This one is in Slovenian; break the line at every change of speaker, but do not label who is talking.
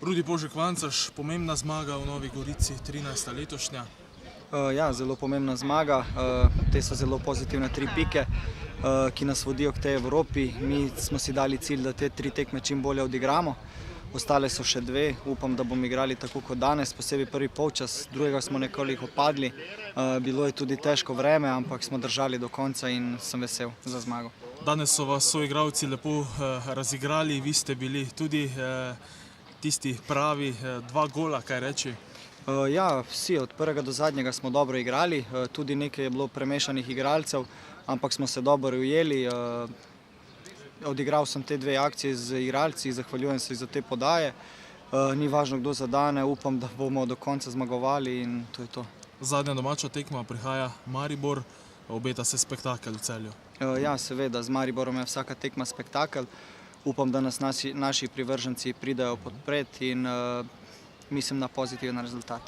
Rudi Požek Vancaš, pomembna zmaga v Novi Gorici, 13. letošnja.
Ja, zelo pomembna zmaga. Te so zelo pozitivne 3 pike, ki nas vodijo k tej Evropi. Mi smo si dali cilj, da te 3 tekme čim bolje odigramo. Ostale so še 2. Upam, da bomo igrali tako kot danes, posebej prvi polčas. Drugega smo nekoliko padli. Bilo je tudi težko vreme, ampak smo držali do konca in sem vesel za zmago.
Danes so vas soigralci lepo razigrali, vi ste bili tudi tisti pravi, 2 gola, kaj reči?
Ja, vsi od prvega do zadnjega smo dobro igrali, tudi nekaj je bilo premešanih igralcev, ampak smo se dobro ujeli. Odigral sem te 2 akcije z igralci, zahvaljujem se za te podaje. Ni važno, kdo zadane, upam, da bomo do konca zmagovali in to je to.
Zadnja domača tekma prihaja Maribor, obeta se spektakel v Celju.
Ja, seveda, z Mariborom je vsaka tekma spektakel. Upam, da nas naši privrženci pridejo podpret in mislim na pozitiven rezultat.